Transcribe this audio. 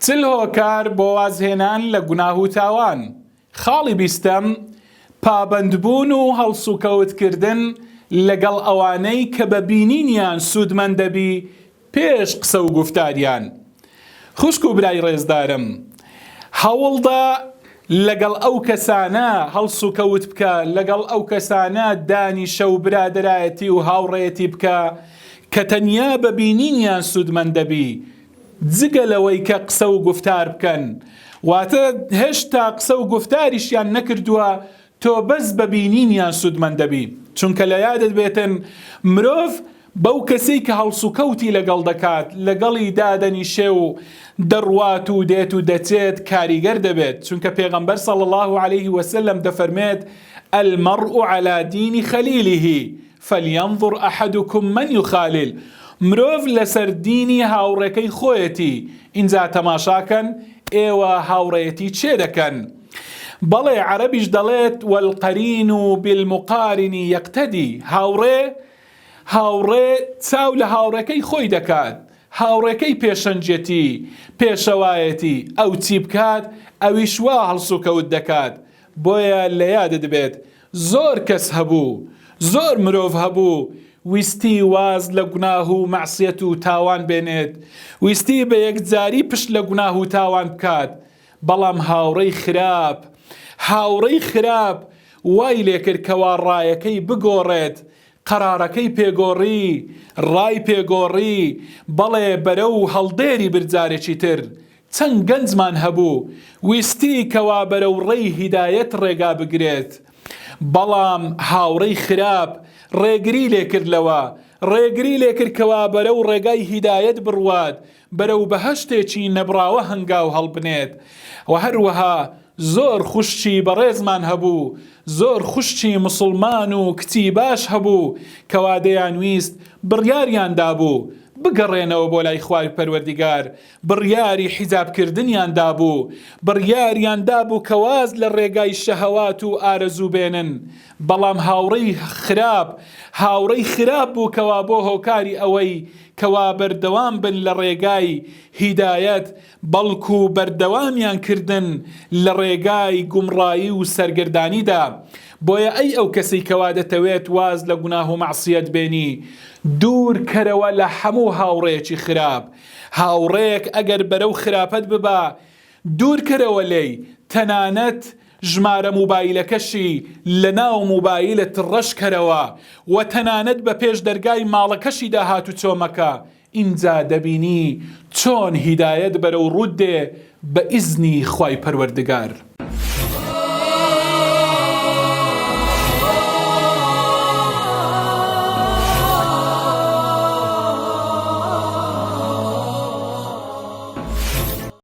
چل هۆکار بۆ وازهێنان لە گوناه و تاوان. خاڵی بیستەم پابەندبوون و هەڵسوکەوتکردن لەگەڵ ئەوانەی کە بە بینینیان سوودمەند دەبی پێش قسە و گفتاریان. خوشک و برای ڕێزدارم، هەوڵدا لەگەڵ ئەو کەسانە هەڵسوکەوت بکە، لەگەڵ ئەو کەسانە دانیشە و برادەرایەتی و هاوڕێتی بکە کە تەنیا بە بینینیان سوودمەند دەبی جگە لەوەی کە قسە و گفتار بکەن. واتە هێشتا قسە و گفتاریشیان نەکردووە تۆ بەس بە بینینیان سوودمەند دەبی. چونکە لە یادت بێتن مرۆڤ بەو کەسەی کە هەڵسوکەوتی لەگەڵ دەکات لەگەڵی دادەنیشێ و دەڕوات و دێت و دەچێت کاریگەر دەبێت. چونکە پێغەمبەر صلی الله عليه وسلم دەفەرمێت المرء على دين خليله فلينظر أحدكم من يخالل. مرۆڤ لەسەر دینی هاوڕێکەی خۆیەتی. ئینجا تەماشاکەن ئێوە هاوڕێتی چێ دەکەن. بەڵێ عەرەبیش دەڵێت والقەرین بالمقارن یەقتەدی. هاوڕێ چاو لە هاوڕێکەی خۆی دەکات. هاوڕێکەی پێشەنجەتی پێشەوایەتی ئەو چی بکات ئەویش وا هەڵسوکەوت دەکات. بۆیە لە یادت بێت زۆر کەس هەبوو، زۆر مرۆڤ هەبوو ویستی واز لە گوناه و مەعسیەت و تاوان بێنێت، ویستی بە یەکجاری پشت لە گوناه و تاوان بکات، بەڵام هاوڕێی خراپ وای لێکرد کەوا ڕایەکەی بگۆڕێت، قەرارەکەی پێگۆڕی، ڕای پێگۆڕی، بەڵێ بەرەو هەڵدێری برجارێکی تر. چەند گەنجمان هەبوو ویستی کەوا بەرەو ڕێی هیدایەت ڕێگا بگرێت، بەڵام هاوڕێی خراپ ڕێگری لێکردلەوە، ڕێگری لێکرد کەوا بەرەو ڕێگای هیدایەت بڕوات، بەرەو بەهەشتێکی نەبراوە هەنگاو هەڵبنێت. و هەروەها زۆر خوشتی بەڕێزمان هەبوو، زۆر خوشتی مسلمان و کچی باش هەبوو کەوا دەیانویست بڕیاریان دابوو بگەڕێنەوە بۆ لای خوای پەروەردیگار، بڕیاری حیجابکردنیان دابوو، بڕیاریان دابوو کەواز لە ڕێگای شەهەوات و ئارەزوو بێنن، بەڵام هاوڕێی خراپ بوو کەوا بۆ هۆکاری ئەوەی کەوا بەردەوام بن لە ڕێگای هیدایەت، بەڵکو بەردەوامیان کردن لە ڕێگای گومڕایی و سەرگردانیدا. بۆیە ئەی ئەو کەسی کەوا دەتەوێت واز لە گوناه و مەعسیەت بێنی، دوور کەرەوە لە هەموو هاوڕێیەکی خراپ. هاوڕێک ئەگەر بەرەو خراپەت ببا دوور کەرەوە لێی، تەنانەت ژمارە موبایلەکەشی لە ناو موبایلت ڕەش کەرەوە و تەنانەت بە پێش دەرگای ماڵەکەشی داهات و چۆمەکە. ئینجا دەبینی چۆن هیدایەت بەرەو ڕوود دێ بە ئیزنی خوای پەروەردگار.